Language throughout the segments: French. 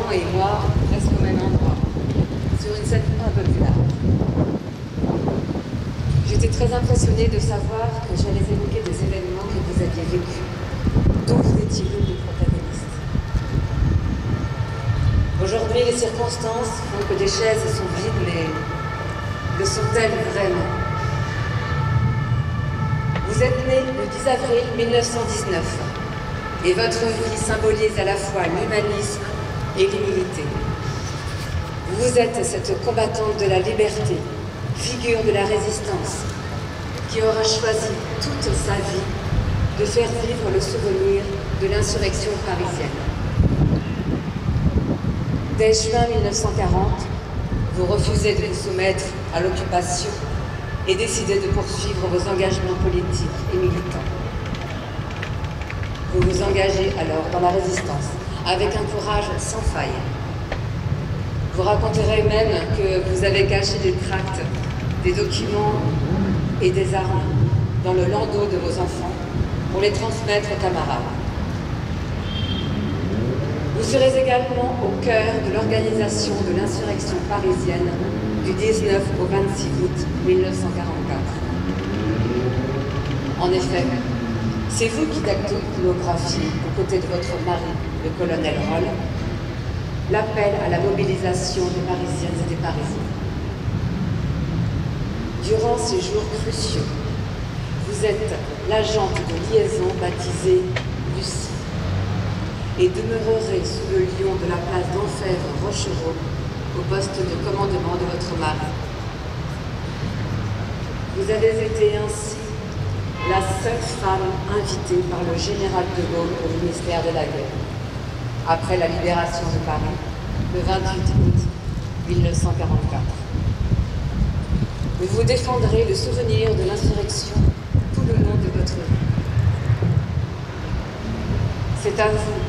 parents et moi presque au même endroit, sur une scène un peu plus large. J'étais très impressionnée de savoir que j'allais évoquer des événements que vous aviez vécus, dont vous étiez l'une des protagonistes. Aujourd'hui, les circonstances font que des chaises sont vides, mais le sont-elles vraiment? Vous êtes né le 10 avril 1919 et votre vie symbolise à la fois l'humanisme et l'humilité. Vous êtes cette combattante de la liberté, figure de la résistance, qui aura choisi toute sa vie de faire vivre le souvenir de l'insurrection parisienne. Dès juin 1940, vous refusez de vous soumettre à l'occupation et décidez de poursuivre vos engagements politiques et militants. Vous vous engagez alors dans la résistance, avec un courage sans faille. Vous raconterez même que vous avez caché des tracts, des documents et des armes dans le landau de vos enfants pour les transmettre aux camarades. Vous serez également au cœur de l'organisation de l'insurrection parisienne du 19 au 26 août 1944. En effet, c'est vous qui dactylographiez, aux côtés de votre mari, le colonel Roll, l'appel à la mobilisation des Parisiennes et des Parisiens. Durant ces jours cruciaux, vous êtes l'agente de liaison baptisée Lucie et demeurerez sous le lion de la place d'Enfer-Rochereau au poste de commandement de votre mari. Vous avez été ainsi la seule femme invitée par le général de Gaulle au ministère de la Guerre, après la libération de Paris, le 28 août 1944. Vous défendrez le souvenir de l'insurrection tout le long de votre vie. C'est à vous,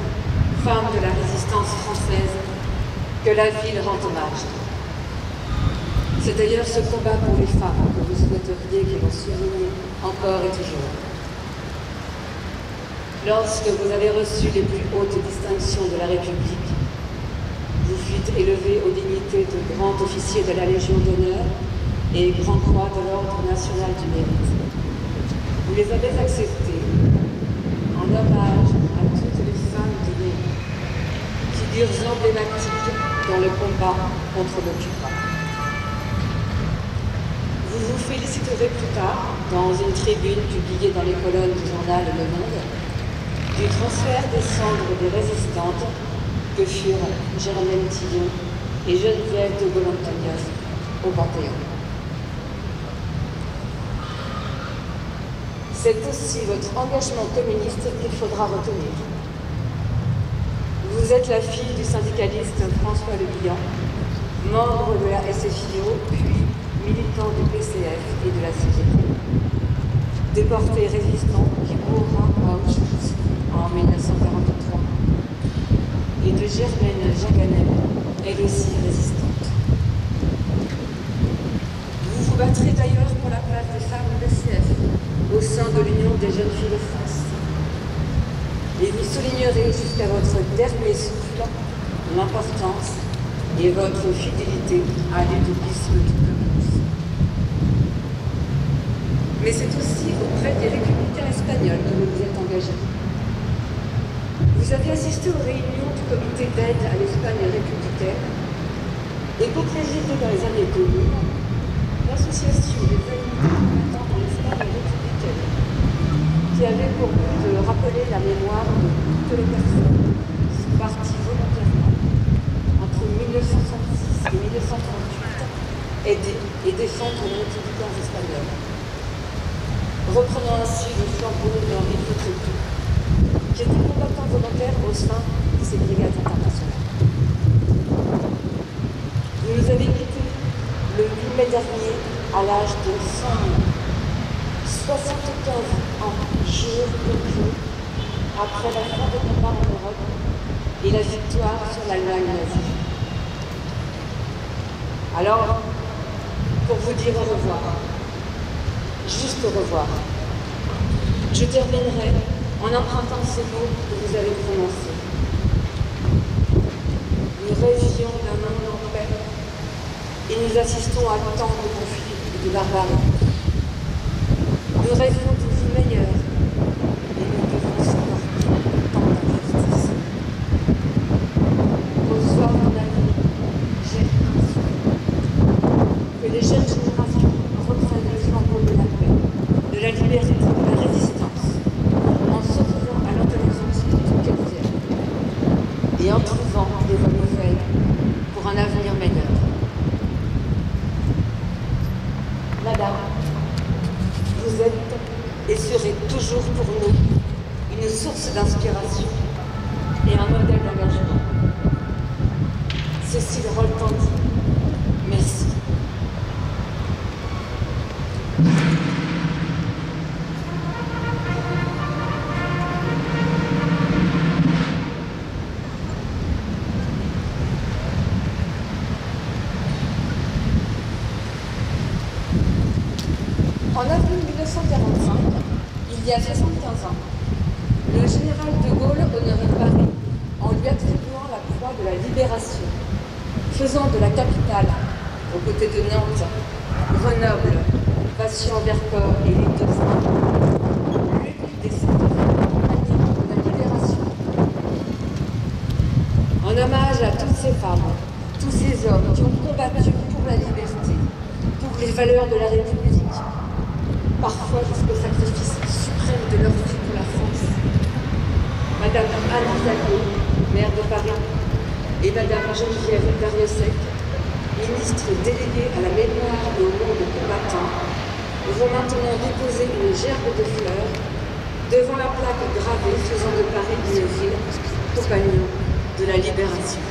femme de la résistance française, que la ville rend hommage. C'est d'ailleurs ce combat pour les femmes que vous souhaiteriez que l'on souligne encore et toujours. Lorsque vous avez reçu les plus hautes distinctions de la République, vous fûtes élevé aux dignités de grand officier de la Légion d'honneur et grand croix de l'Ordre national du mérite. Vous les avez acceptées en hommage à toutes les femmes du mérite, figures emblématiques dans le combat contre l'occupant. Vous vous féliciterez plus tard, dans une tribune publiée dans les colonnes du journal Le Monde, du transfert des cendres des résistantes que furent Germaine Tillon et Geneviève de Gaulle-Antonios au Panthéon. C'est aussi votre engagement communiste qu'il faudra retenir. Vous êtes la fille du syndicaliste François Le Bihan, membre de la SFIO, puis militant du PCF et de la CGT, déporté résistant qui mourra à Auschwitz en 1943, et de Germaine Jaganem, elle aussi résistante. Vous vous battrez d'ailleurs pour la place des femmes du PCF au sein de l'Union des jeunes filles de France. Et vous soulignerez jusqu'à votre dernier souffle l'importance et votre fidélité à l'utopisme du communisme. Mais c'est aussi auprès des républicains espagnols que vous vous êtes engagés. Vous avez assisté aux réunions du comité d'aide à l'Espagne républicaine et co-présidé dans les années 2000 l'association des amis combattants en Espagne républicaine, qui avait pour but de rappeler la mémoire de toutes les personnes qui sont parties volontairement entre 1966 et 1938 et défendre les républicains espagnols. Reprenant ainsi le flambeau d'Henri Fautrepy, qui était combattant volontaire au sein de ces brigades internationales. Vous nous avez quittés le 8 mai dernier à l'âge de 100 ans, 75 ans, jour pour jour, après la fin des combats en Europe et la victoire sur l'Allemagne nazie. Alors, pour vous dire au revoir, juste au revoir, je terminerai en empruntant ces mots que vous avez prononcés. Nous rêvions d'un monde en paix et nous assistons à tant de conflits et de barbarie. Nous rêvions d'une vie meilleure et nous devons supporter tant d'injustices. Au soir de la vie, j'ai un souhait. Que les jeunes générations reprennent le flambeau de la paix, de la liberté, de la résistance, en s'opposant à l'intolérance de tout qu'elle vienne, et en trouvant des voies nouvelles pour un avenir meilleur. Madame, vous êtes et serez toujours pour nous une source d'inspiration et un modèle d'engagement. Cécile Roltandi, merci. En avril 1945, il y a 75 ans, le général de Gaulle honorait Paris en lui attribuant la croix de la Libération, faisant de la capitale, aux côtés de Nantes, Grenoble, Passy-en-Vercors et l'île de Saint-Louis, l'une des cérémonies de la Libération. En hommage à toutes ces femmes, tous ces hommes qui ont combattu pour la liberté, pour les valeurs de la République, parfois jusqu'au sacrifice suprême de leur vie pour la France. Madame Anne Hidalgo, maire de Paris, et Madame Geneviève Darrieussecq, ministre déléguée à la mémoire et au monde combattant, vont maintenant déposer une gerbe de fleurs devant la plaque gravée faisant de Paris une ville compagnon de la libération.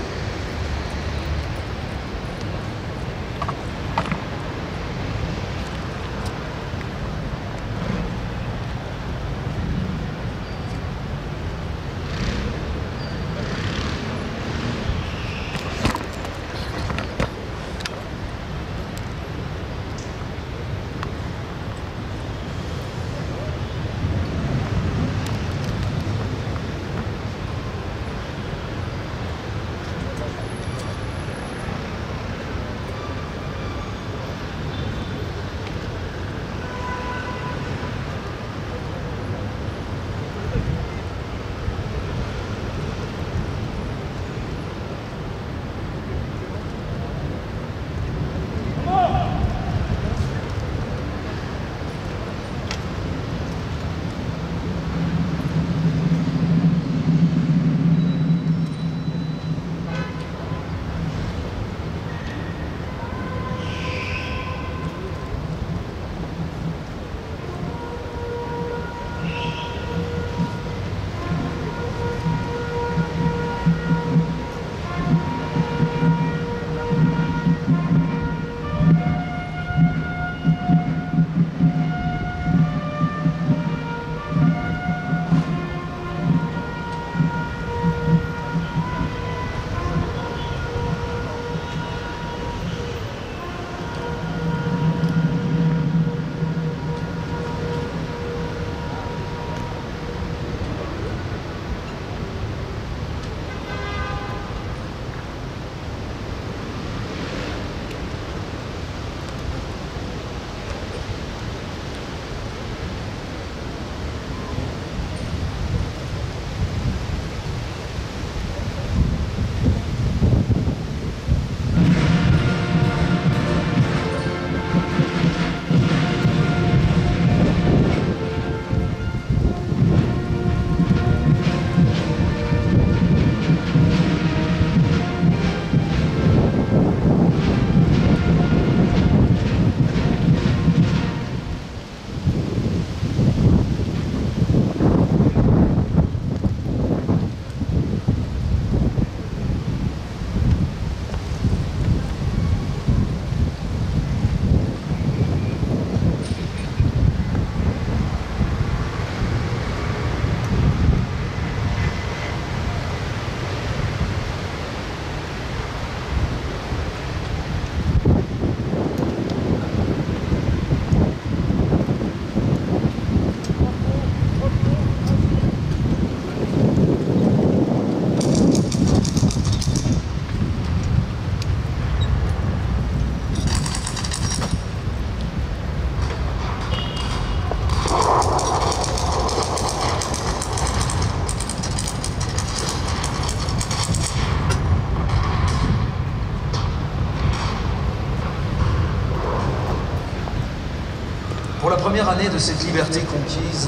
première année de cette liberté conquise,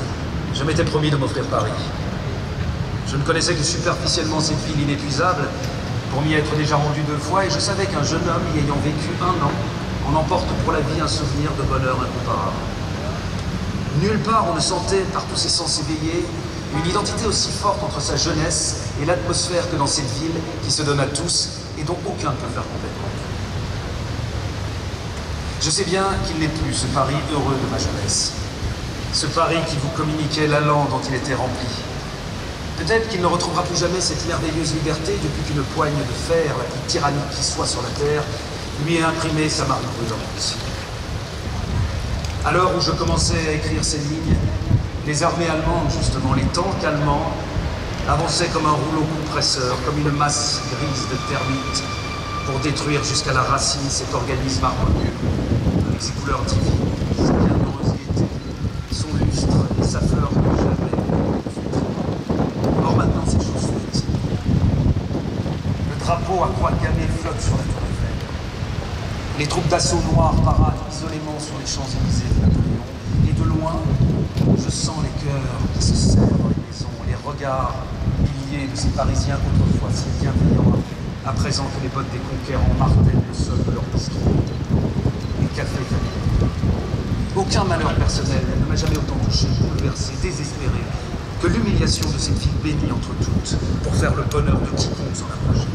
je m'étais promis de m'offrir Paris. Je ne connaissais que superficiellement cette ville inépuisable, pour m'y être déjà rendu 2 fois, et je savais qu'un jeune homme y ayant vécu 1 an en emporte pour la vie un souvenir de bonheur incomparable. Nulle part on ne sentait, par tous ses sens éveillés, une identité aussi forte entre sa jeunesse et l'atmosphère que dans cette ville qui se donne à tous et dont aucun ne peut faire complètement. Je sais bien qu'il n'est plus ce Paris heureux de ma jeunesse, ce Paris qui vous communiquait l'allant dont il était rempli. Peut-être qu'il ne retrouvera plus jamais cette merveilleuse liberté depuis qu'une poigne de fer, la plus tyrannique qui soit sur la terre, lui a imprimé sa marque brûlante. À l'heure où je commençais à écrire ces lignes, les armées allemandes, justement, les tanks allemands, avançaient comme un rouleau compresseur, comme une masse grise de termites, pour détruire jusqu'à la racine cet organisme harmonieux, avec ses couleurs divines, sa bienheureuseté, son lustre et sa fleur que jamais. Or maintenant, c'est chose faite. Le drapeau à croix gammée flotte sur la tour Eiffel. Les troupes d'assaut noirs paradent isolément sur les Champs-Élysées de Napoléon. Et de loin, je sens les cœurs qui se serrent dans les maisons, les regards humiliés de ces Parisiens qu'autrefois si bienveillants, à présent que les bottes des conquérants martèlent le sol de leur bistrot. Les cafés familiers. Aucun malheur personnel ne m'a jamais autant touché, bouleversé, désespéré, que l'humiliation de cette ville bénie entre toutes, pour faire le bonheur de quiconque s'en approche.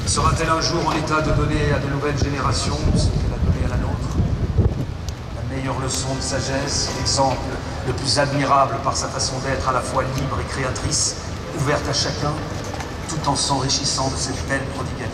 Sera-t-elle un jour en état de donner à de nouvelles générations ce qu'elle a donné à la nôtre? La meilleure leçon de sagesse, l'exemple le plus admirable par sa façon d'être à la fois libre et créatrice, ouverte à chacun, tout en s'enrichissant de cette belle prodigalité.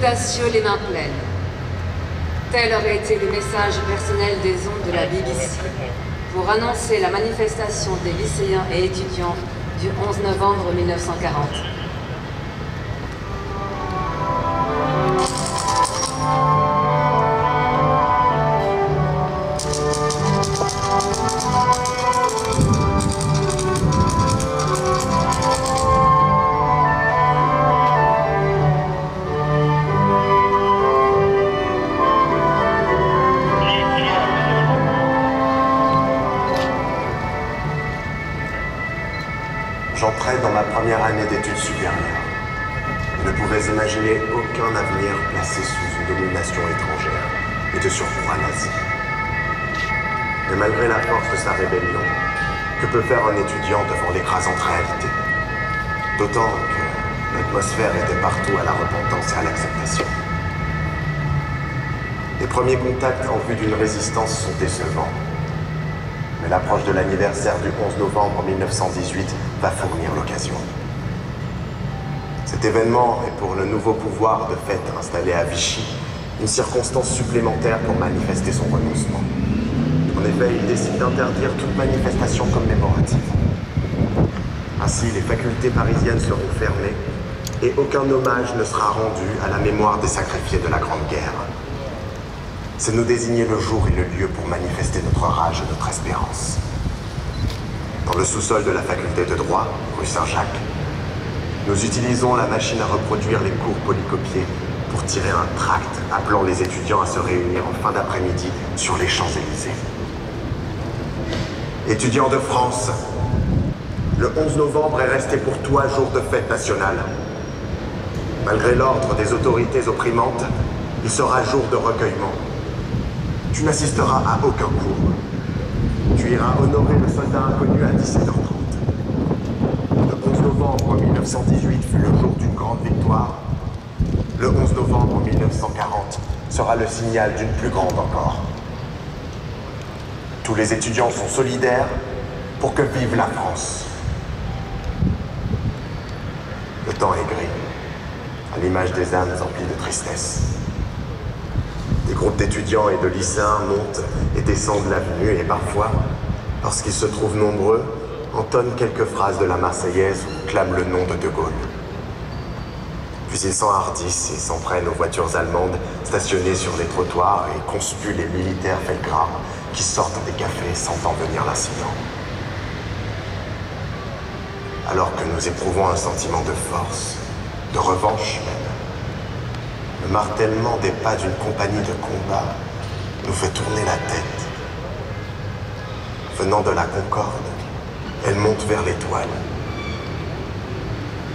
audacieux les mains pleines. Tel aurait été le message personnel des ondes de la BBC pour annoncer la manifestation des lycéens et étudiants du 11 novembre 1940. J'entrais dans ma première année d'études supérieures. Je ne pouvais imaginer aucun avenir placé sous une domination étrangère et de surcroît nazie. Mais malgré la force de sa rébellion, que peut faire un étudiant devant l'écrasante réalité? D'autant que l'atmosphère était partout à la repentance et à l'acceptation. Les premiers contacts en vue d'une résistance sont décevants. Mais l'approche de l'anniversaire du 11 novembre 1918 va fournir l'occasion. Cet événement est pour le nouveau pouvoir de fait installé à Vichy une circonstance supplémentaire pour manifester son renoncement. En effet, il décide d'interdire toute manifestation commémorative. Ainsi, les facultés parisiennes seront fermées et aucun hommage ne sera rendu à la mémoire des sacrifiés de la Grande Guerre. C'est nous désigner le jour et le lieu pour manifester notre rage et notre espérance. Dans le sous-sol de la faculté de droit, rue Saint-Jacques, nous utilisons la machine à reproduire les cours polycopiés pour tirer un tract appelant les étudiants à se réunir en fin d'après-midi sur les Champs-Élysées. Étudiants de France, le 11 novembre est resté pour toi jour de fête nationale. Malgré l'ordre des autorités opprimantes, il sera jour de recueillement. Tu n'assisteras à aucun cours. Tu iras honorer le soldat inconnu à 17h30. Le 11 novembre 1918 fut le jour d'une grande victoire. Le 11 novembre 1940 sera le signal d'une plus grande encore. Tous les étudiants sont solidaires pour que vive la France. Le temps est gris, à l'image des âmes emplies de tristesse. Des groupes d'étudiants et de lycéens montent et descendent l'avenue et parfois, lorsqu'ils se trouvent nombreux, entonnent quelques phrases de la Marseillaise ou clament le nom de De Gaulle. Puis ils s'enhardissent et s'en prennent aux voitures allemandes stationnées sur les trottoirs et conspuent les militaires Felgraf qui sortent des cafés sentant venir l'incident. Alors que nous éprouvons un sentiment de force, de revanche même, le martèlement des pas d'une compagnie de combat nous fait tourner la tête. Venant de la Concorde, elle monte vers l'étoile.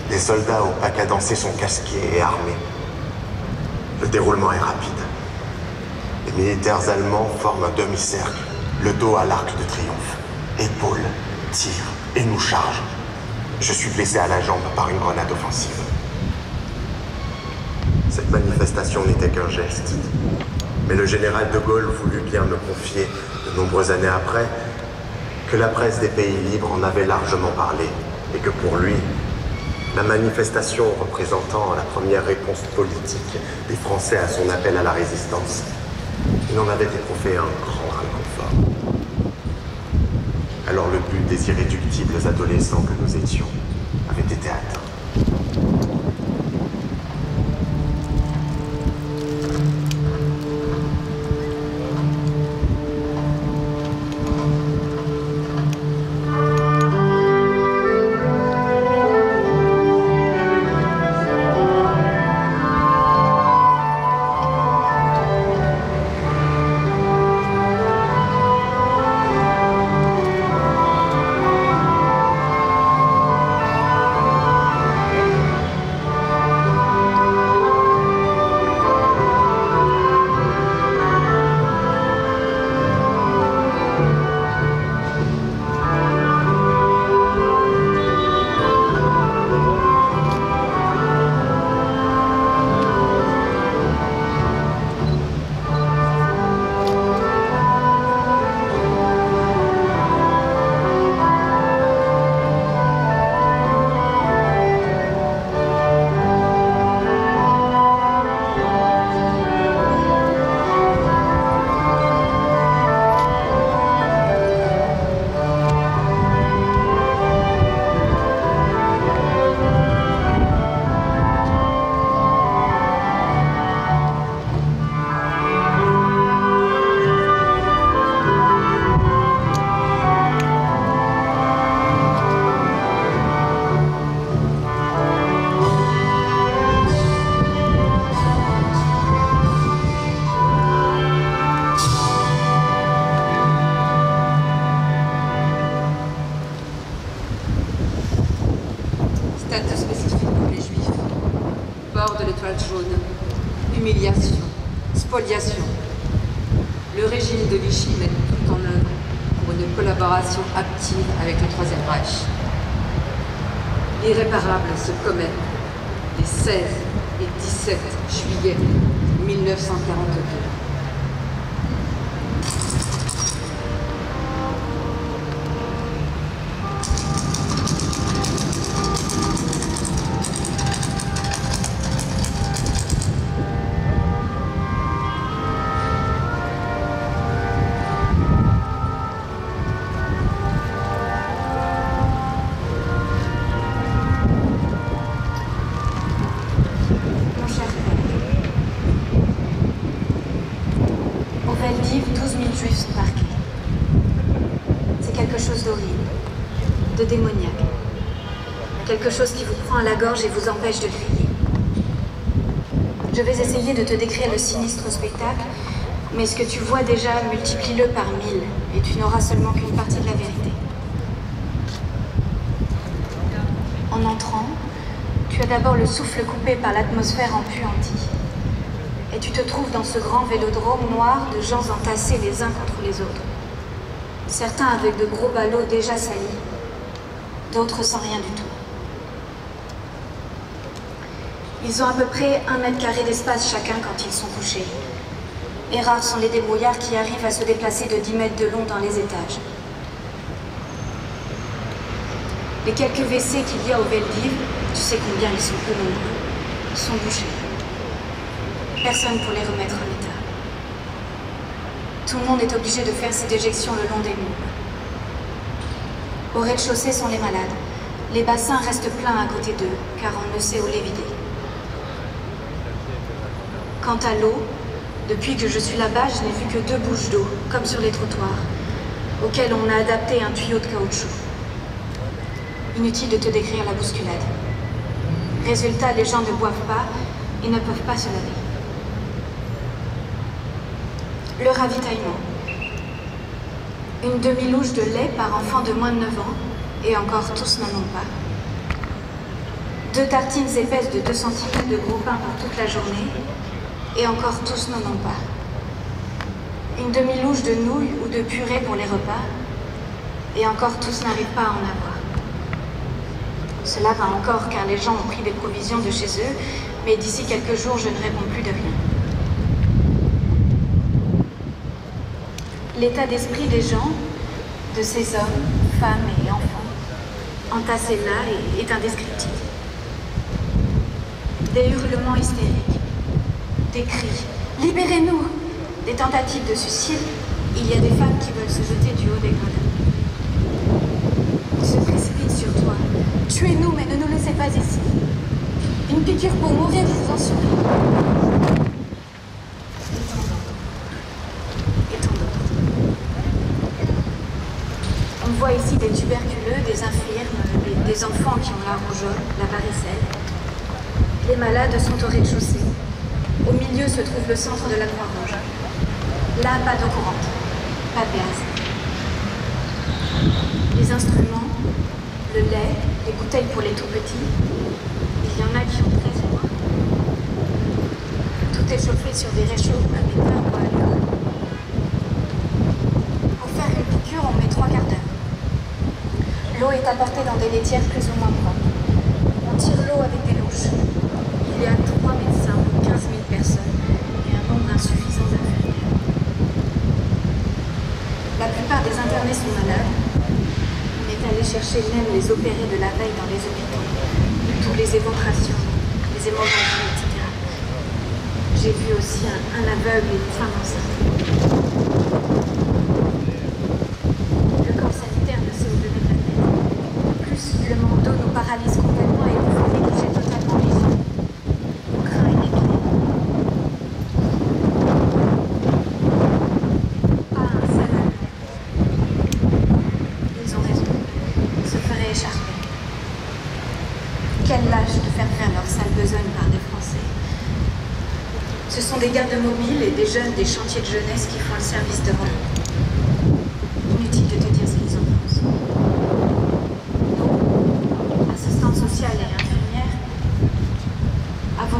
Les soldats au pas cadencé sont casqués et armés. Le déroulement est rapide. Les militaires allemands forment un demi-cercle, le dos à l'arc de triomphe. Épaules, tirent et nous chargent. Je suis blessé à la jambe par une grenade offensive. Cette manifestation n'était qu'un geste. Mais le général de Gaulle voulut bien me confier, de nombreuses années après, que la presse des pays libres en avait largement parlé, et que pour lui, la manifestation représentant la première réponse politique des Français à son appel à la résistance, il en avait éprouvé un grand réconfort. Alors le but des irréductibles adolescents que nous étions avait été atteint. Statut spécifique pour les Juifs. Port de l'étoile jaune. Humiliation. Spoliation. Le régime de Vichy met tout en œuvre pour une collaboration active avec le Troisième Reich. L'irréparable se commet les 16 et 17 juillet 1942. De démoniaque. Quelque chose qui vous prend à la gorge et vous empêche de crier. Je vais essayer de te décrire le sinistre spectacle, mais ce que tu vois déjà, multiplie-le par 1000, et tu n'auras seulement qu'une partie de la vérité. En entrant, tu as d'abord le souffle coupé par l'atmosphère empuantie. Et tu te trouves dans ce grand vélodrome noir de gens entassés les uns contre les autres. Certains avec de gros ballots déjà salis, d'autres sans rien du tout. Ils ont à peu près 1 mètre carré d'espace chacun quand ils sont couchés. Et rares sont les débrouillards qui arrivent à se déplacer de 10 mètres de long dans les étages. Les quelques WC qu'il y a au Veldiv, tu sais combien ils sont peu nombreux, sont bouchés. Personne pour les remettre en état. Tout le monde est obligé de faire ses déjections le long des murs. Au rez-de-chaussée sont les malades. Les bassins restent pleins à côté d'eux, car on ne sait où les vider. Quant à l'eau, depuis que je suis là-bas, je n'ai vu que 2 bouches d'eau, comme sur les trottoirs, auxquelles on a adapté un tuyau de caoutchouc. Inutile de te décrire la bousculade. Résultat, les gens ne boivent pas et ne peuvent pas se laver. Le ravitaillement. Une demi-louche de lait par enfant de moins de 9 ans, et encore tous n'en ont pas. 2 tartines épaisses de 2 cm de gros pain pour toute la journée, et encore tous n'en ont pas. Une demi-louche de nouilles ou de purée pour les repas, et encore tous n'arrivent pas à en avoir. Cela va encore car les gens ont pris des provisions de chez eux, mais d'ici quelques jours, je ne réponds plus de rien. L'état d'esprit des gens, de ces hommes, femmes et enfants, entassés là est indescriptible. Des hurlements hystériques, des cris « Libérez-nous !» Des tentatives de suicide, il y a des femmes qui veulent se jeter du haut des gradins. Ils se précipitent sur toi. « Tuez-nous, mais ne nous laissez pas ici. Une piqûre pour mourir, je vous en supplie. » On voit ici des tuberculeux, des infirmes, des enfants qui ont la rougeole, la varicelle. Les malades sont au rez-de-chaussée. Au milieu se trouve le centre de la Croix-Rouge. Là, pas d'eau courante, pas de gaz. Les instruments, le lait, les bouteilles pour les tout-petits, il y en a qui ont 13 mois. Tout est chauffé sur des réchauds à pétard ou à alcool. Pour faire une piqûre, on met 3 quarts d'heure. L'eau est apportée dans des laitières plus ou moins propres. On tire l'eau avec des louches. Il y a 3 médecins pour 15 000 personnes et un nombre insuffisant d'infirmières. La plupart des internés sont malades. On est allé chercher même les opérés de la veille dans les hôpitaux. Tous les éventrations, les hémorragies, etc. J'ai vu aussi un aveugle et une femme enceinte. Le corps sanitaire ne sait où donner de la tête. En plus, le manque d'eau nous paralyse complètement et nous fait négliger totalement les yeux. On craint une épidémie. Pas un seul alerte. Ils ont raison. Ils se feraient écharper. Quelle lâche de faire faire leur sale besogne par des Français. Ce sont des gardes mobiles et des jeunes des chantiers de jeunesse qui font le service de rang. Inutile de te dire ce qu'ils en pensent. Non, assistante sociale et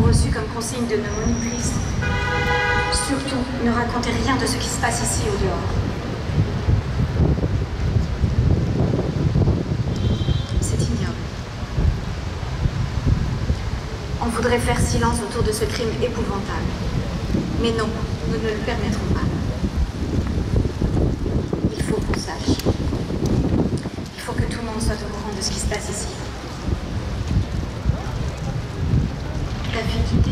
reçu comme consigne de nos monitrices. Surtout, ne racontez rien de ce qui se passe ici au dehors. C'est ignoble. On voudrait faire silence autour de ce crime épouvantable. Mais non, nous ne le permettrons pas. Il faut qu'on sache. Il faut que tout le monde soit au courant de ce qui se passe ici. La vie quittée.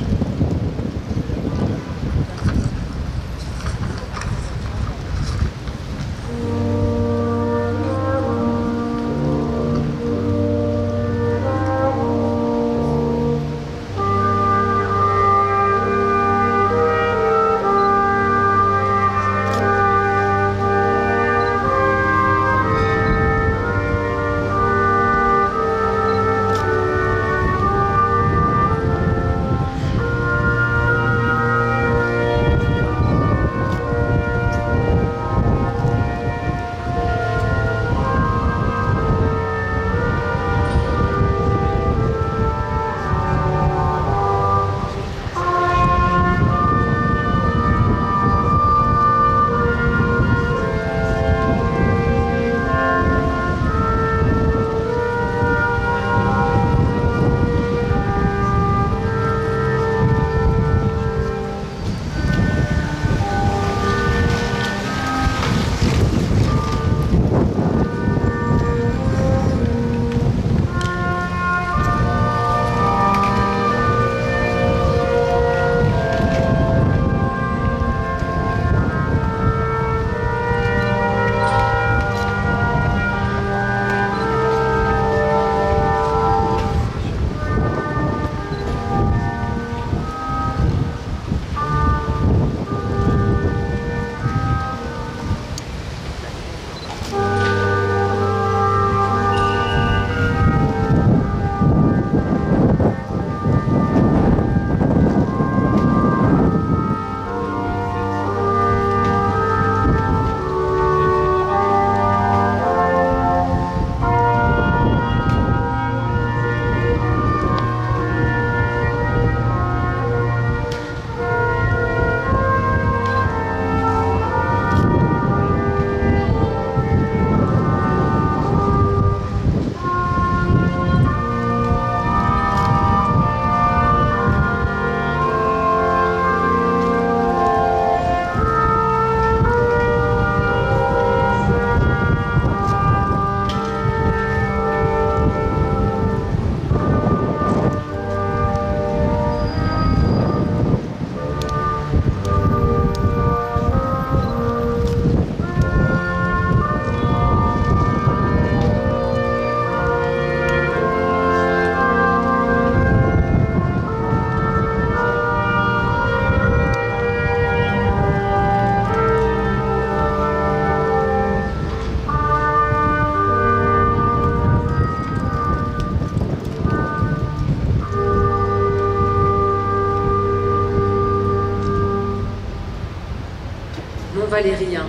Valérien,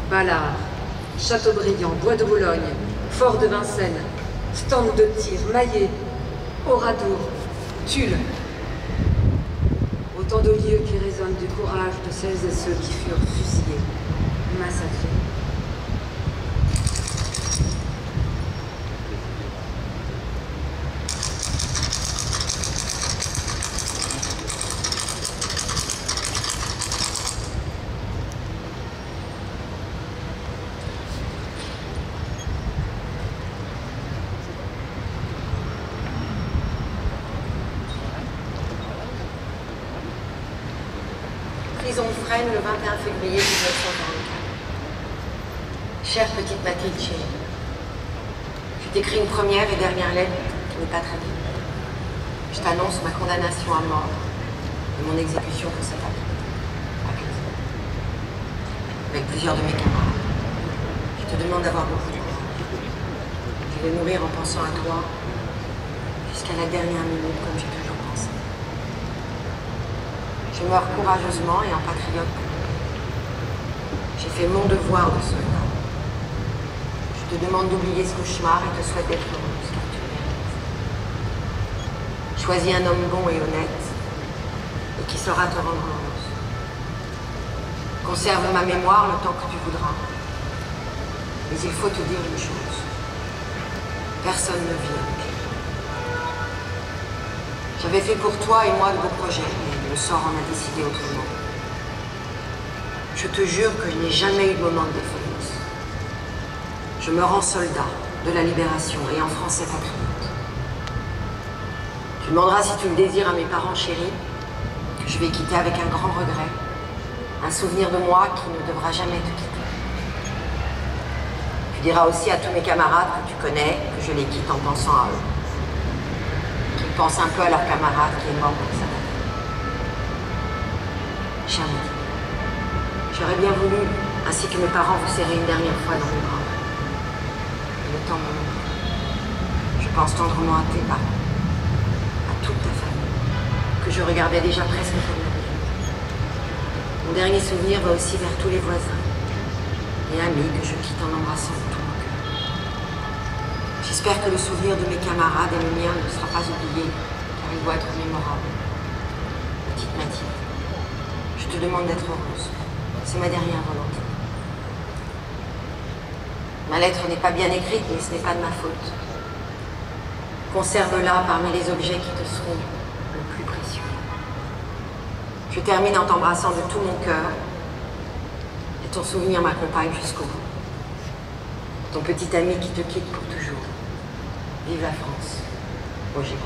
Ballard, Châteaubriand, Bois de Boulogne, Fort de Vincennes, Stand de Tir, Maillet, Oradour, Tulle. Autant de lieux qui résonnent du courage de celles et ceux qui furent fusillés, massacrés. Prison de Fresnes le 21 février 1944. Chère petite Mathilde chérie, je t'écris une première et dernière lettre qui n'est pas traduite. Je t'annonce ma condamnation à mort et mon exécution pour cet acte. Avec plusieurs de mes camarades. Je te demande d'avoir beaucoup de courage. Je vais mourir en pensant à toi jusqu'à la dernière minute comme j'ai toujours pensé. Je meurs courageusement et en patriote. J'ai fait mon devoir de soldat. Je te demande d'oublier ce cauchemar et te souhaite d'être heureuse, car tu le mérites. Choisis un homme bon et honnête, et qui saura te rendre heureuse. Conserve ma mémoire le temps que tu voudras. Mais il faut te dire une chose. Personne ne vit avec elle. J'avais fait pour toi et moi de beaux projets, mais le sort en a décidé autrement. Je te jure que je n'ai jamais eu de moment de défaillance. Je me rends soldat de la libération et en français patriote. Tu demanderas si tu le désires à mes parents chéris, que je vais quitter avec un grand regret, un souvenir de moi qui ne devra jamais te quitter. Tu diras aussi à tous mes camarades que tu connais que je les quitte en pensant à eux. Qu'ils pensent un peu à leur camarade qui est mort pour ça. Cher Mehdi, j'aurais bien voulu, ainsi que mes parents, vous serrer une dernière fois dans mes bras. Le temps me manque. Je pense tendrement à tes parents, à toute ta famille, que je regardais déjà presque comme la mienne. Mon dernier souvenir va aussi vers tous les voisins et amis que je quitte en embrassant tout mon cœur. J'espère que le souvenir de mes camarades et le mien ne sera pas oublié, car il doit être mémorable. Petite Mathilde, je te demande d'être heureuse. C'est ma dernière volonté. Ma lettre n'est pas bien écrite, mais ce n'est pas de ma faute. Conserve-la parmi les objets qui te seront le plus précieux. Je termine en t'embrassant de tout mon cœur, et ton souvenir m'accompagne jusqu'au bout. Ton petit ami qui te quitte pour toujours. Vive la France. Roger.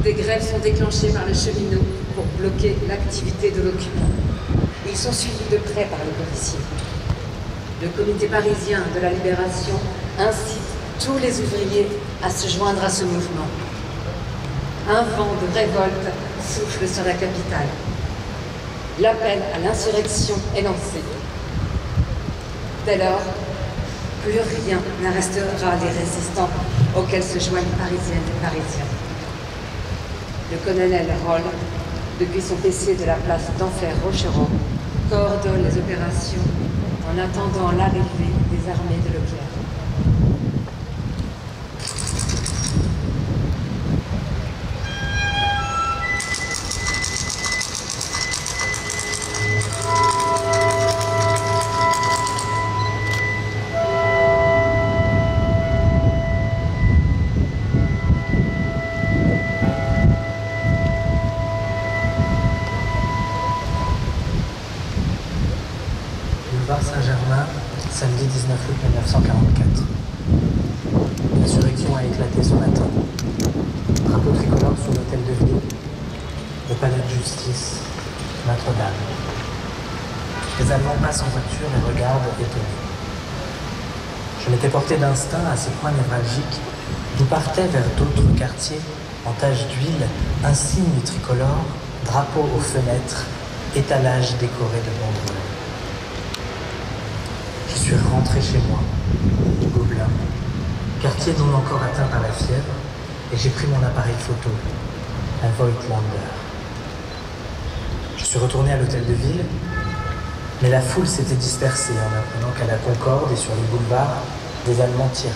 Des grèves sont déclenchées par les cheminots pour bloquer l'activité de l'occupant. Ils sont suivis de près par les policiers. Le comité parisien de la libération incite tous les ouvriers à se joindre à ce mouvement. Un vent de révolte souffle sur la capitale. L'appel à l'insurrection est lancé. Dès lors, plus rien n'arrestera les résistants auxquels se joignent Parisiennes et Parisiens. Le colonel Roll, depuis son PC de la place d'Enfer-Rochereau, coordonne les opérations en attendant l'arrivée des armées de Leclerc. Boulevard Saint-Germain, samedi 19 août 1944. L'insurrection a éclaté ce matin. Drapeau tricolore sur l'hôtel de ville, le palais de justice, Notre-Dame. Les Allemands passent en voiture et regardent étonnés. Je m'étais porté d'instinct à ces points névralgiques d'où partaient vers d'autres quartiers, en taches d'huile, insignes tricolores, drapeaux aux fenêtres, étalages décorés de banderoles. Je suis rentré chez moi, Gobelin, quartier non encore atteint par la fièvre, et j'ai pris mon appareil photo, un Voigtlander. Je suis retourné à l'hôtel de ville, mais la foule s'était dispersée en apprenant qu'à la Concorde et sur les boulevards, des Allemands tiraient.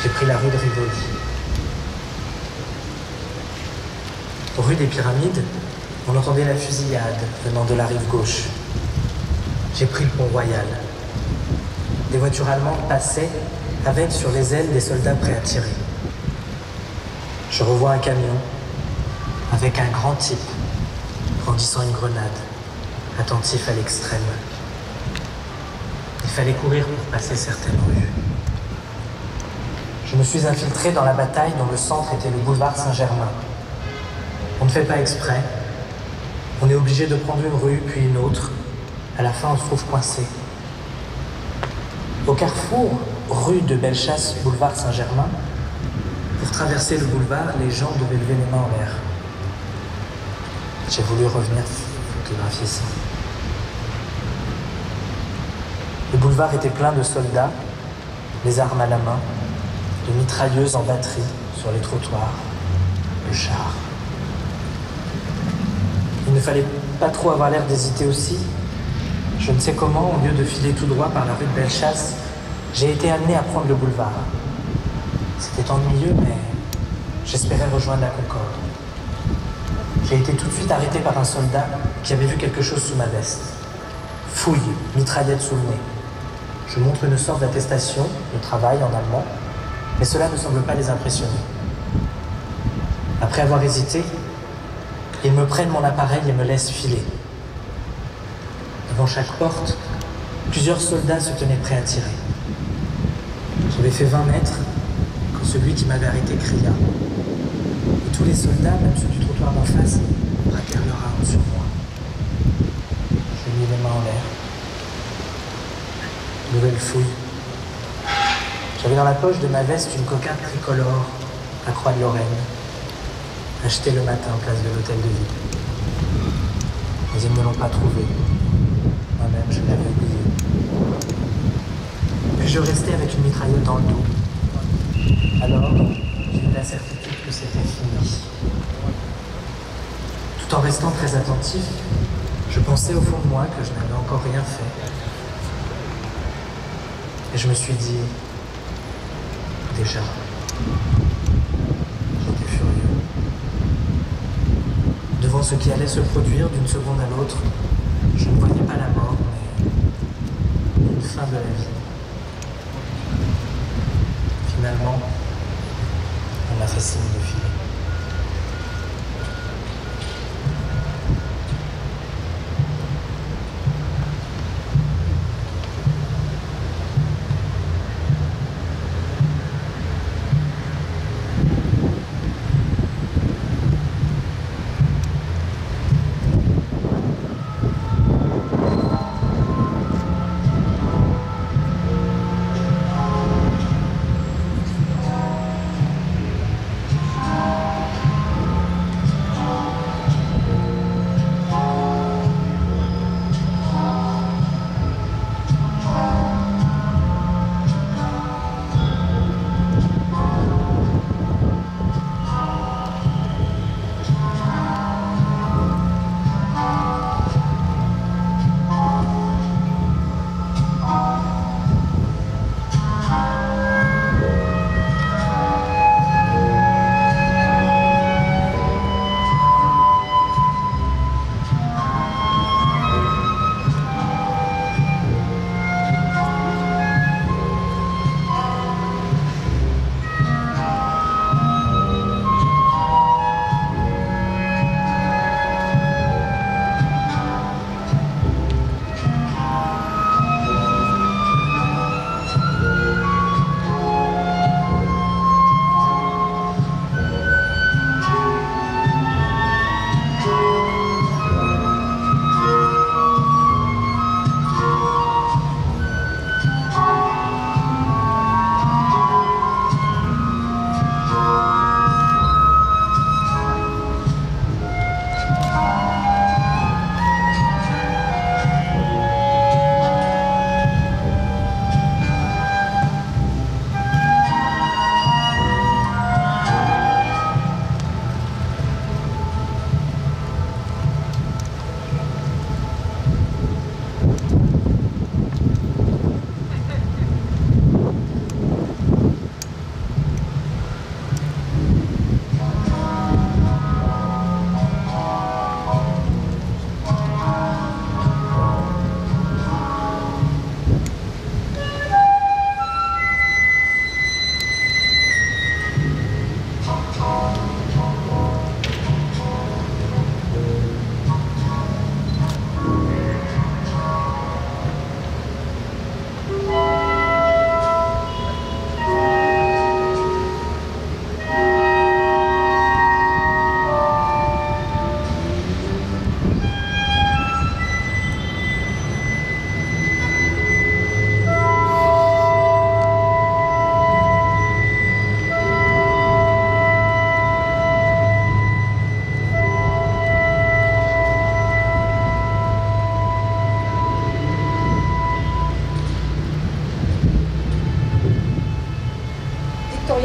J'ai pris la rue de Rivoli. Rue des Pyramides, on entendait la fusillade venant de la rive gauche. J'ai pris le pont Royal. Des voitures allemandes passaient avec sur les ailes des soldats prêts à tirer. Je revois un camion avec un grand type brandissant une grenade, attentif à l'extrême. Il fallait courir pour passer certaines rues. Je me suis infiltré dans la bataille dont le centre était le boulevard Saint-Germain. On ne fait pas exprès. On est obligé de prendre une rue, puis une autre. À la fin, on se trouve coincé. Au carrefour, rue de Bellechasse, boulevard Saint-Germain, pour traverser le boulevard, les gens devaient lever les mains en l'air. J'ai voulu revenir photographier ça. Le boulevard était plein de soldats, les armes à la main, de mitrailleuses en batterie sur les trottoirs, de chars. Il ne fallait pas trop avoir l'air d'hésiter aussi. Je ne sais comment, au lieu de filer tout droit par la rue de Bellechasse, j'ai été amené à prendre le boulevard. C'était ennuyeux, mais j'espérais rejoindre la Concorde. J'ai été tout de suite arrêté par un soldat qui avait vu quelque chose sous ma veste. Fouille, mitraillette sous le nez. Je montre une sorte d'attestation de travail en allemand, mais cela ne semble pas les impressionner. Après avoir hésité, ils me prennent mon appareil et me laissent filer. Devant chaque porte, plusieurs soldats se tenaient prêts à tirer. J'avais fait 20 mètres quand celui qui m'avait arrêté cria. Et tous les soldats, même ceux du trottoir d'en face, braquèrent leurs armes sur moi. J'ai mis les mains en l'air. Nouvelle fouille. J'avais dans la poche de ma veste une cocarde tricolore à Croix de Lorraine, achetée le matin en place de l'hôtel de ville. Mais ils ne l'ont pas trouvée. Moi-même, je l'avais oubliée. Puis je restais avec une mitrailleuse dans le dos. Alors, j'ai eu la certitude que c'était fini. Tout en restant très attentif, je pensais au fond de moi que je n'avais encore rien fait. Et je me suis dit, déjà, j'étais furieux. Devant ce qui allait se produire d'une seconde à l'autre, je ne voyais pas la mort, mais une fin de la vie. Finalement, on m'a fait signe de filer.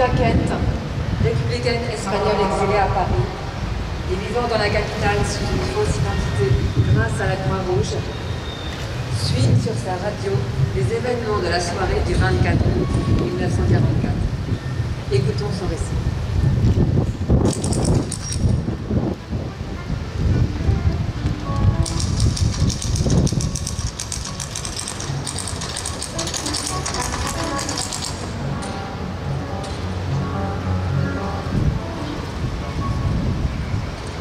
Claudia Kent, républicaine espagnole exilée à Paris et vivant dans la capitale sous une fausse identité grâce à la Croix-Rouge, suit sur sa radio les événements de la soirée du 24 août 1944. Écoutons son récit.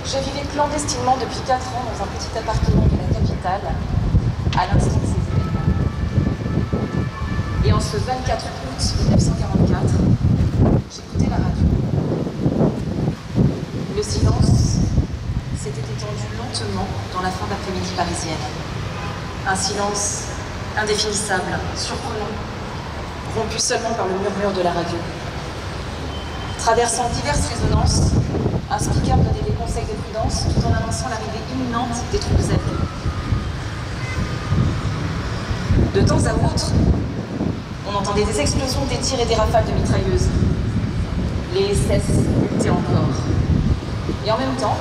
Je vivais clandestinement depuis 4 ans dans un petit appartement de la capitale, à l'instant de ces événements. Et en ce 24 août 1944, j'écoutais la radio. Le silence s'était étendu lentement dans la fin d'après-midi parisienne. Un silence indéfinissable, surprenant, rompu seulement par le murmure de la radio. Traversant diverses résonances, un speaker donnait des conseils de prudence tout en annonçant l'arrivée imminente des troupes alliées. De temps à autre, on entendait des explosions, des tirs et des rafales de mitrailleuses. Les SS luttaient encore. Et en même temps,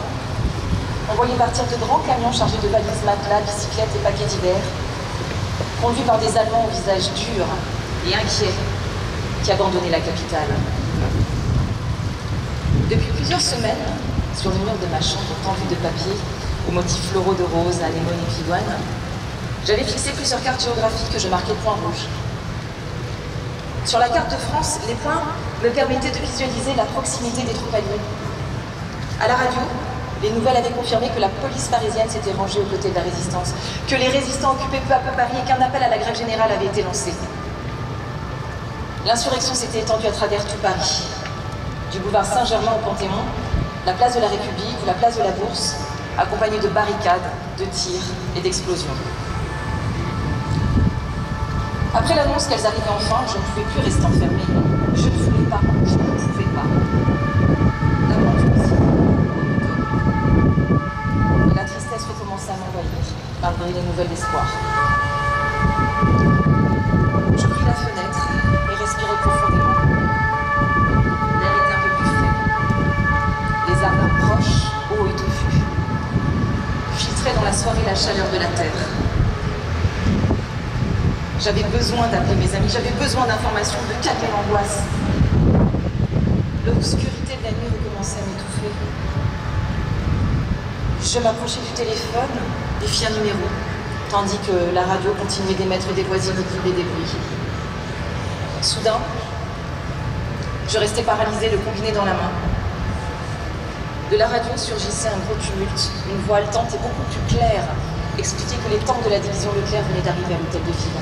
on voyait partir de grands camions chargés de valises, matelas, bicyclettes et paquets divers, conduits par des Allemands au visage dur et inquiet qui abandonnaient la capitale. Depuis plusieurs semaines, sur le mur de ma chambre tendue de papier, aux motifs floraux de rose, anémone et pivoine, j'avais fixé plusieurs cartes géographiques que je marquais de points rouges. Sur la carte de France, les points me permettaient de visualiser la proximité des troupes alliées. À la radio, les nouvelles avaient confirmé que la police parisienne s'était rangée aux côtés de la résistance, que les résistants occupaient peu à peu Paris et qu'un appel à la grève générale avait été lancé. L'insurrection s'était étendue à travers tout Paris. Du boulevard Saint-Germain au Panthéon, la place de la République ou la place de la Bourse, accompagnée de barricades, de tirs et d'explosions. Après l'annonce qu'elles arrivaient enfin, je ne pouvais plus rester enfermée. Je ne voulais pas, je ne pouvais pas. La honte aussi. Et la tristesse recommençait à m'envahir, malgré les nouvelles d'espoir. Je pris la fenêtre et respirai profondément. L'air était un peu plus frais. Les arbres proches, hauts et touffus, filtraient dans la soirée la chaleur de la terre. J'avais besoin d'appeler mes amis, j'avais besoin d'informations, de calmer l'angoisse. L'obscurité de la nuit recommençait à m'étouffer. Je m'approchais du téléphone, défiais un numéro, tandis que la radio continuait d'émettre des voix inaudibles et des bruits. Soudain, je restais paralysée, le combiné dans la main. De la radio surgissait un gros tumulte, une voix haletante et beaucoup plus claire expliquait que les tanks de la division Leclerc venaient d'arriver à l'hôtel de ville.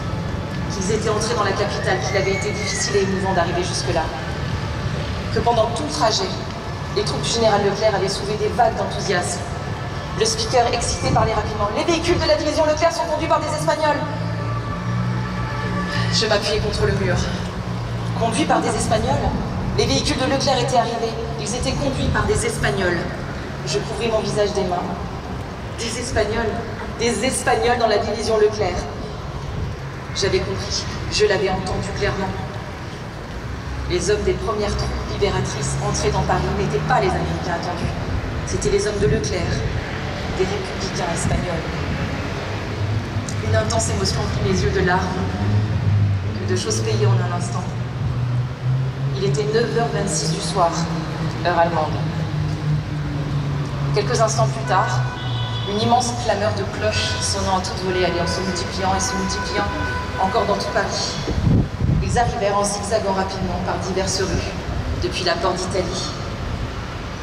Qu'ils étaient entrés dans la capitale, qu'il avait été difficile et émouvant d'arriver jusque-là. Que pendant tout le trajet, les troupes du général Leclerc avaient soulevé des vagues d'enthousiasme. Le speaker, excité, parlait rapidement. « Les véhicules de la division Leclerc sont conduits par des Espagnols !» Je m'appuyais contre le mur. Conduits par des Espagnols? Les véhicules de Leclerc étaient arrivés. Ils étaient conduits par des Espagnols. Je couvris mon visage des mains. Des Espagnols dans la division Leclerc. J'avais compris, je l'avais entendu clairement. Les hommes des premières troupes libératrices entrés dans Paris n'étaient pas les Américains attendus. C'étaient les hommes de Leclerc, des républicains espagnols. Une intense émotion prit mes yeux de larmes, que de choses payées en un instant. Il était 9h26 du soir, heure allemande. Quelques instants plus tard, une immense clameur de cloches sonnant à toute volée allait en se multipliant et se multipliant encore dans tout Paris. Ils arrivèrent en zigzagant rapidement par diverses rues, depuis la porte d'Italie.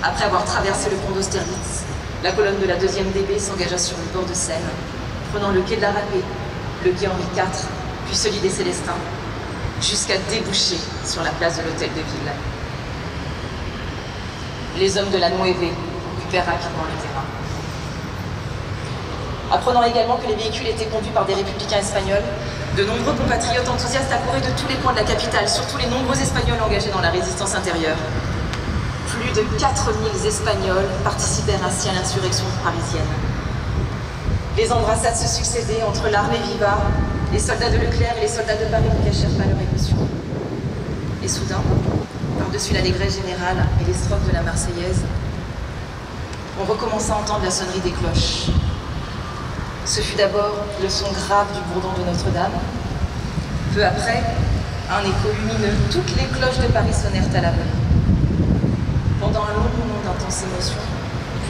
Après avoir traversé le pont d'Austerlitz, la colonne de la 2e DB s'engagea sur le bord de Seine, prenant le quai de la Rapée, le quai Henri IV, puis celui des Célestins, jusqu'à déboucher sur la place de l'hôtel de ville. Les hommes de la Nueve occupèrent rapidement le terrain. Apprenant également que les véhicules étaient conduits par des républicains espagnols, de nombreux compatriotes enthousiastes accouraient de tous les coins de la capitale, surtout les nombreux Espagnols engagés dans la résistance intérieure. Plus de 4000 Espagnols participèrent ainsi à l'insurrection parisienne. Les embrassades se succédaient entre l'armée viva, les soldats de Leclerc et les soldats de Paris ne cachèrent pas leur émotion. Et soudain, par-dessus l'allégresse générale et les strophes de la Marseillaise, on recommença à entendre la sonnerie des cloches. Ce fut d'abord le son grave du bourdon de Notre-Dame. Peu après, un écho lumineux, toutes les cloches de Paris sonnèrent à la bonne. Pendant un long moment d'intense émotion,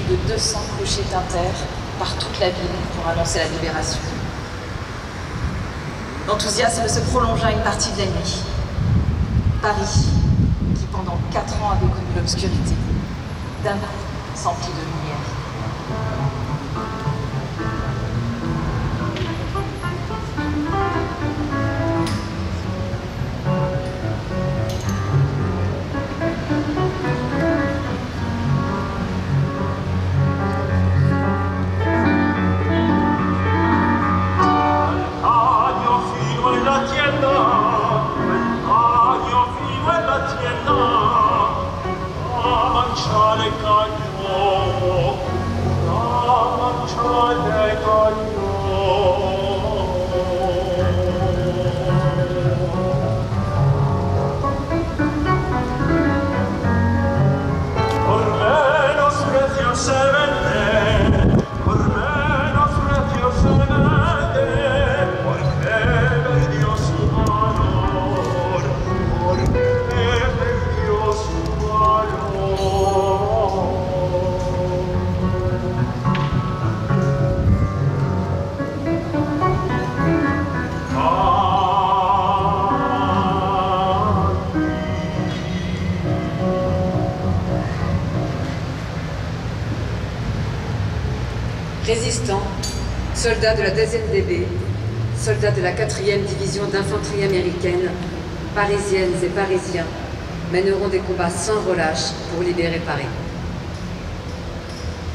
plus de 200 clochers tintèrent par toute la ville pour annoncer la libération. L'enthousiasme se prolongea une partie de la nuit. Paris, qui pendant 4 ans avait connu l'obscurité, d'un coup s'emplit de lumière. Résistants, soldats de la 2e DB, soldats de la 4e division d'infanterie américaine, parisiennes et parisiens, mèneront des combats sans relâche pour libérer Paris.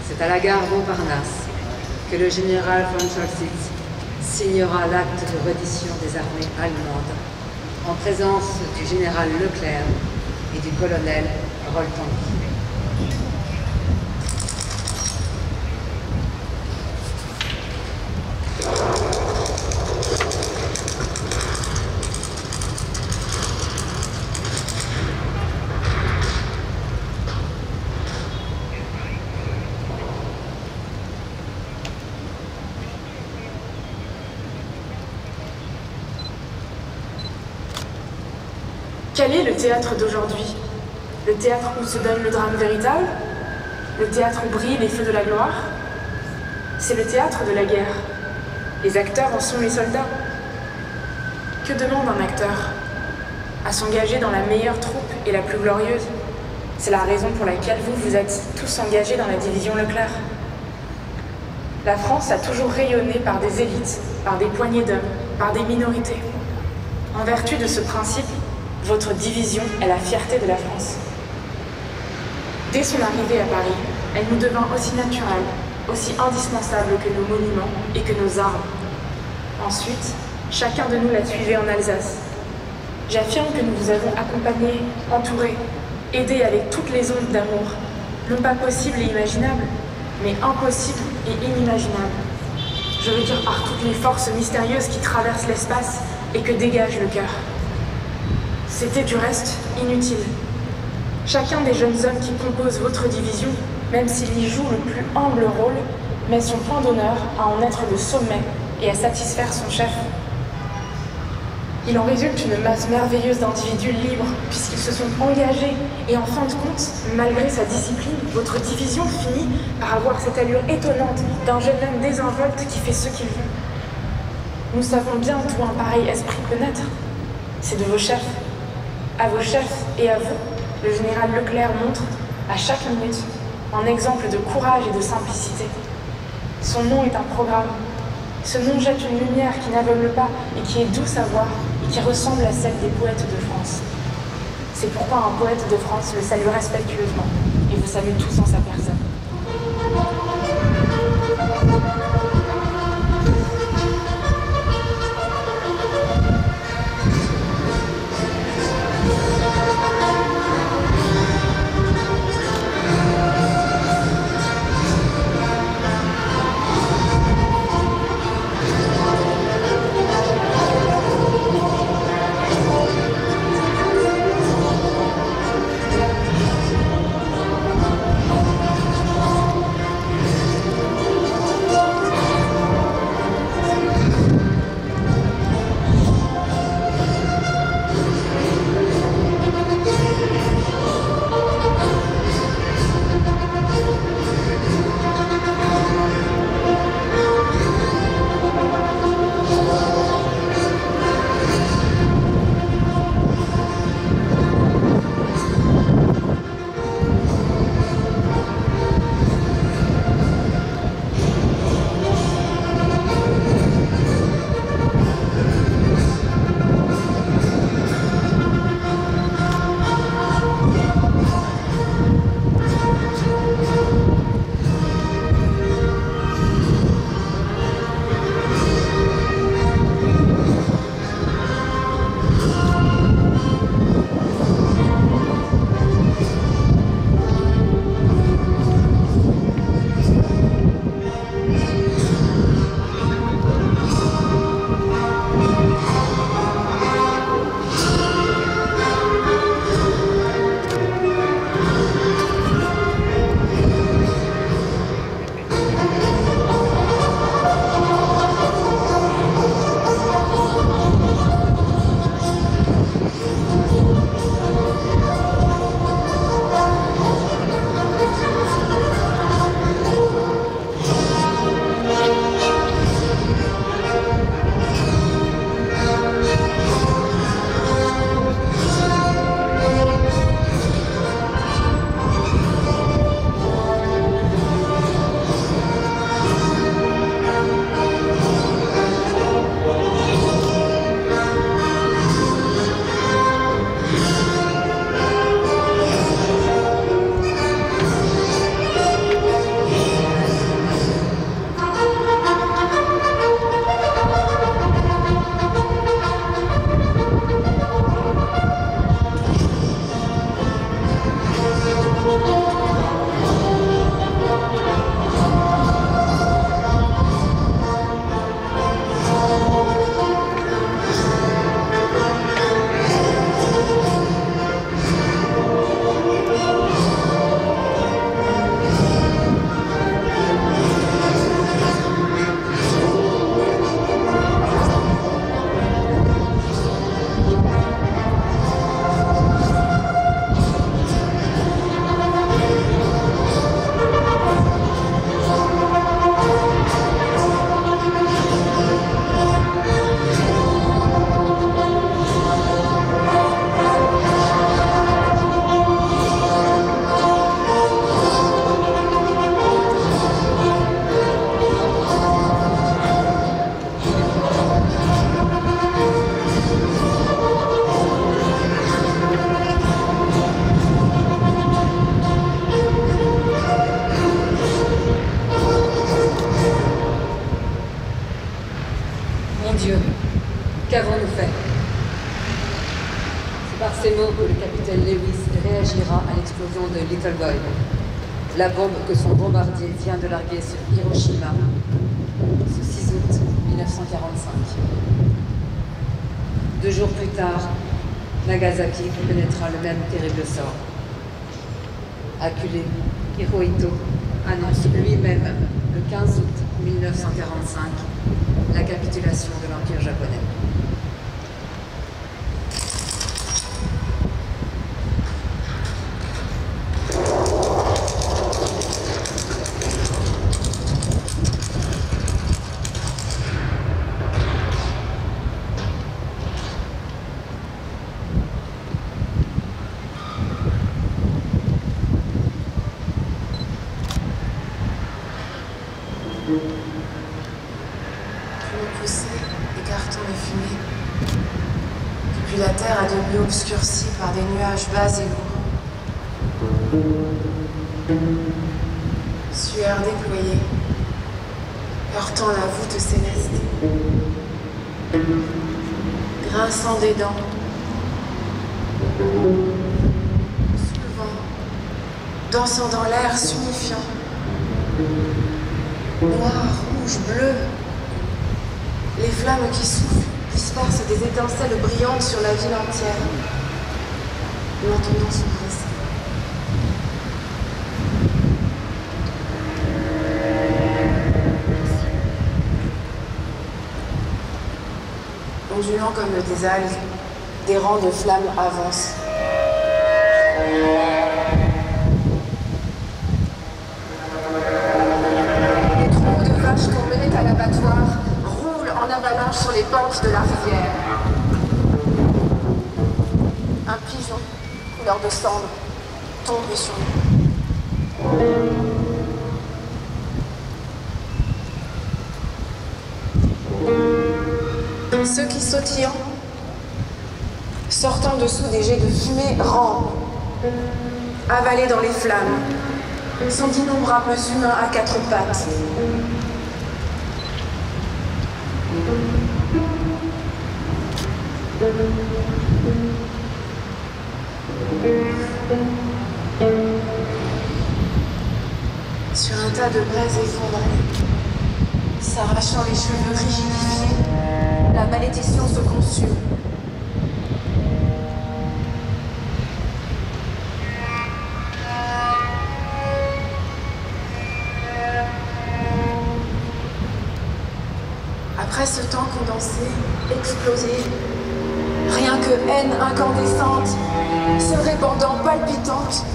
C'est à la gare Montparnasse que le général von Scholzitz signera l'acte de reddition des armées allemandes en présence du général Leclerc et du colonel Roltanguy. Quel est le théâtre d'aujourd'hui? Le théâtre où se donne le drame véritable? Le théâtre où brillent les feux de la gloire? C'est le théâtre de la guerre. Les acteurs en sont les soldats. Que demande un acteur? À s'engager dans la meilleure troupe et la plus glorieuse. C'est la raison pour laquelle vous êtes tous engagés dans la division Leclerc. La France a toujours rayonné par des élites, par des poignées d'hommes, par des minorités. En vertu de ce principe, votre division est la fierté de la France. Dès son arrivée à Paris, elle nous devint aussi naturelle, aussi indispensable que nos monuments et que nos armes. Ensuite, chacun de nous l'a suivie en Alsace. J'affirme que nous vous avons accompagnés, entourés, aidés avec toutes les ondes d'amour, non pas possibles et imaginables, mais impossibles et inimaginables. Je veux dire par toutes les forces mystérieuses qui traversent l'espace et que dégage le cœur. C'était du reste inutile. Chacun des jeunes hommes qui composent votre division, même s'il y joue le plus humble rôle, met son point d'honneur à en être le sommet et à satisfaire son chef. Il en résulte une masse merveilleuse d'individus libres, puisqu'ils se sont engagés, et en fin de compte, malgré sa discipline, votre division finit par avoir cette allure étonnante d'un jeune homme désinvolte qui fait ce qu'il veut. Nous savons bien d'où un pareil esprit peut naître. C'est de vos chefs. À vos chefs et à vous, le général Leclerc montre, à chaque minute, un exemple de courage et de simplicité. Son nom est un programme. Ce nom jette une lumière qui n'aveugle pas et qui est douce à voir et qui ressemble à celle des poètes de France. C'est pourquoi un poète de France le salue respectueusement et vous salue tous en sa personne. Mon Dieu, qu'avons-nous fait? C'est par ces mots que le capitaine Lewis réagira à l'explosion de Little Boy, la bombe que son bombardier vient de larguer sur Hiroshima ce 6 août 1945. 2 jours plus tard, Nagasaki connaîtra le même terrible sort. Acculé, Hirohito annonce lui-même le 15 août 1945 la capitulation de l'Empire japonais. Depuis la terre à demi obscurcie par des nuages bas et lourds. Sueur déployée, heurtant la voûte céleste. Grinçant des dents. Sous le vent, dansant dans l'air signifiant. Noir, rouge, bleu. Les flammes qui soufflent dispersent des étincelles brillantes sur la ville entière. L'entendant s'ouvrir. Ondulant comme des algues, des rangs de flammes avancent. Les troupeaux de vaches qu'on menait à l'abattoir roulent en avalanche sur les pentes de la rivière. Un pigeon, couleur de cendre, tombe sur nous. Ceux qui sautillant, sortant dessous des jets de fumée, rampent, avalés dans les flammes, sont d'innombrables humains à 4 pattes. Sur un tas de braises effondrées, s'arrachant les cheveux rigidifiés, la malédiction se consume. Après ce temps condensé, explosé, rien que haine incandescente, se répandant palpitante.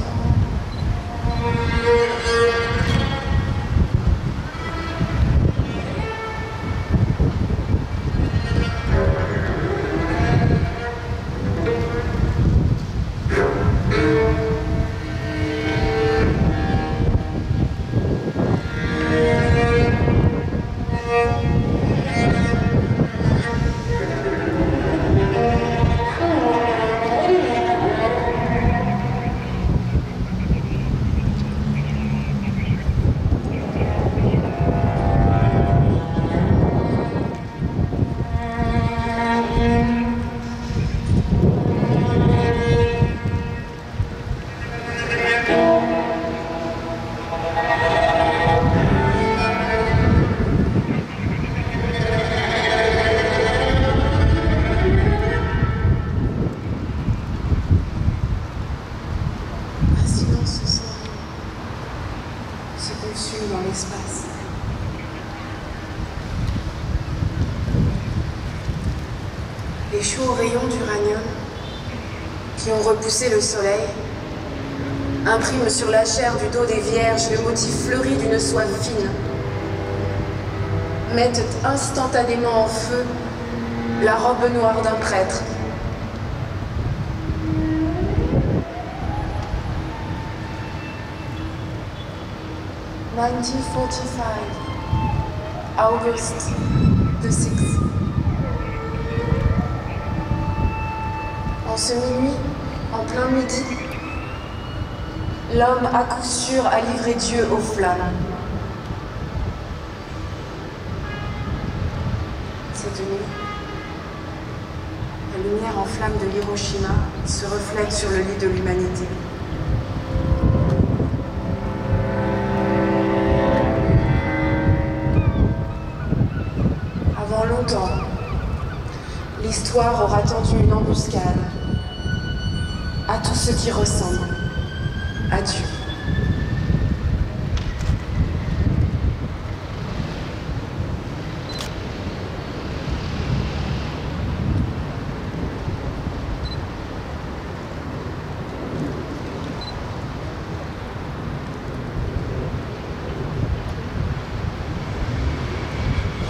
Dans l'espace. Les chauds rayons d'uranium qui ont repoussé le soleil impriment sur la chair du dos des vierges le motif fleuri d'une soie fine, mettent instantanément en feu la robe noire d'un prêtre. « 1945, August the 6th. En ce minuit, en plein midi, l'homme à coup sûr a livré Dieu aux flammes. cette nuit, la lumière en flamme de Hiroshima se reflète sur le lit de l'humanité. Avant longtemps, l'histoire aura tendu une embuscade à tout ce qui ressemble à Dieu.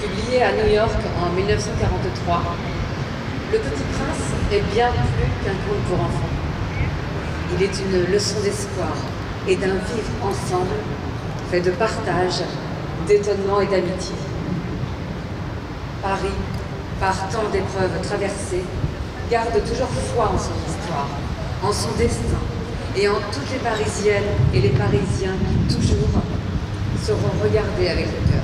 Publié à New York en 1943, Le Petit Prince est bien plus qu'un conte pour enfants. Il est une leçon d'espoir et d'un vivre ensemble fait de partage, d'étonnement et d'amitié. Paris, par tant d'épreuves traversées, garde toujours foi en son histoire, en son destin et en toutes les Parisiennes et les Parisiens qui, toujours, sauront regarder avec le cœur.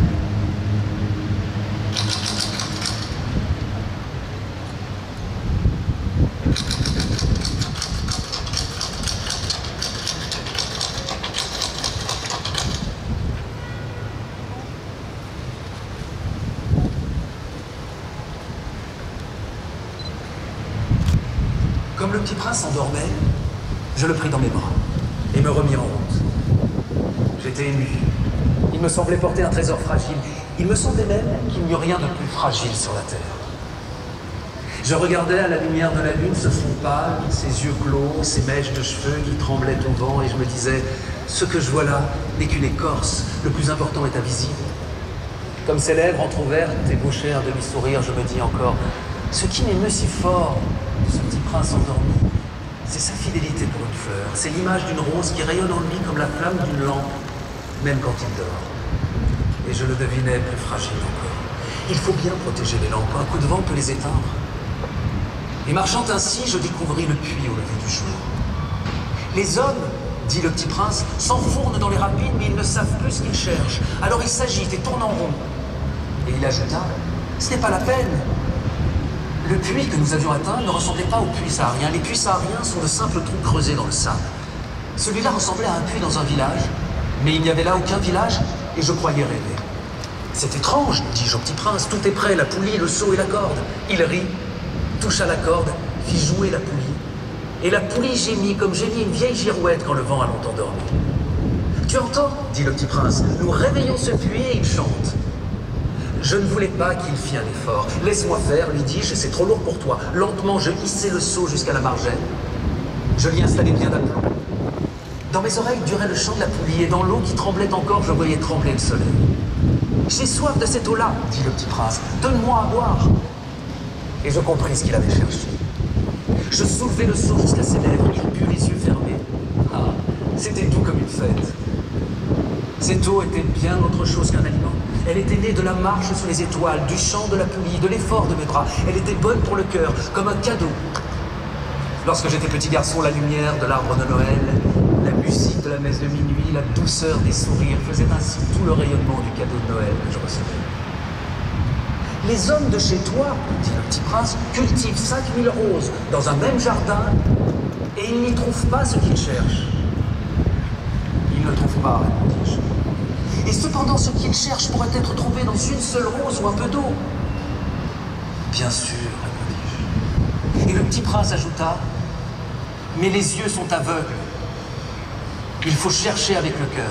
Comme le petit prince endormait, je le pris dans mes bras et me remis en route. J'étais ému. Il me semblait porter un trésor fragile. Il me semblait même qu'il n'y eut rien de plus fragile sur la terre. Je regardais à la lumière de la lune ce front pâle, ses yeux clos, ses mèches de cheveux qui tremblaient au vent, et je me disais, ce que je vois là n'est qu'une écorce, le plus important est invisible. Comme ses lèvres entr'ouvertes ébauchaient un demi-sourire, je me dis encore, ce qui m'émeut si fort de ce petit prince endormi, c'est sa fidélité pour une fleur, c'est l'image d'une rose qui rayonne en lui comme la flamme d'une lampe, même quand il dort. Et je le devinais plus fragile encore. Il faut bien protéger les lampes, un coup de vent peut les éteindre. Et marchant ainsi, je découvris le puits au lever du jour. Les hommes, dit le petit prince, s'enfournent dans les rapides, mais ils ne savent plus ce qu'ils cherchent. Alors ils s'agitent et tournent en rond. Et il ajouta, ce n'est pas la peine. Le puits que nous avions atteint ne ressemblait pas aux puits sahariens. Les puits sahariens sont de simples trous creusés dans le sable. Celui-là ressemblait à un puits dans un village, mais il n'y avait là aucun village, et je croyais rêver. C'est étrange, dis-je au petit prince, tout est prêt, la poulie, le seau et la corde. Il rit, toucha la corde, fit jouer la poulie. Et la poulie gémit comme gémit une vieille girouette quand le vent a longtemps dormi. Tu entends, dit le petit prince, nous réveillons ce puits et il chante. Je ne voulais pas qu'il fît un effort. Laisse-moi faire, lui dis-je, c'est trop lourd pour toi. Lentement, je hissai le seau jusqu'à la margelle. Je l'y installai bien d'aplomb. Dans mes oreilles durait le chant de la poulie, et dans l'eau qui tremblait encore, je voyais trembler le soleil. J'ai soif de cette eau-là, dit le petit prince. Donne-moi à boire. Et je compris ce qu'il avait cherché. Je soulevai le seau jusqu'à ses lèvres, il but les yeux fermés. Ah, c'était tout comme une fête. Cette eau était bien autre chose qu'un aliment. Elle était née de la marche sous les étoiles, du chant de la poulie, de l'effort de mes bras. Elle était bonne pour le cœur, comme un cadeau. Lorsque j'étais petit garçon, la lumière de l'arbre de Noël, la musique de la messe de minuit, la douceur des sourires faisaient ainsi tout le rayonnement du cadeau de Noël que je recevais. Les hommes de chez toi, dit le petit prince, cultivent 5000 roses dans un même jardin et ils n'y trouvent pas ce qu'ils cherchent. Ils ne trouvent pas, répondis-je. Et cependant, ce qu'ils cherchent pourrait être trouvé dans une seule rose ou un peu d'eau. Bien sûr, répondis-je. Et le petit prince ajouta, mais les yeux sont aveugles. Il faut chercher avec le cœur.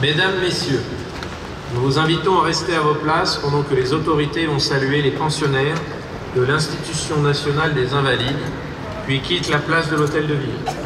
Mesdames, Messieurs, nous vous invitons à rester à vos places pendant que les autorités vont saluer les pensionnaires de l'Institution nationale des Invalides, puis quittent la place de l'Hôtel de Ville.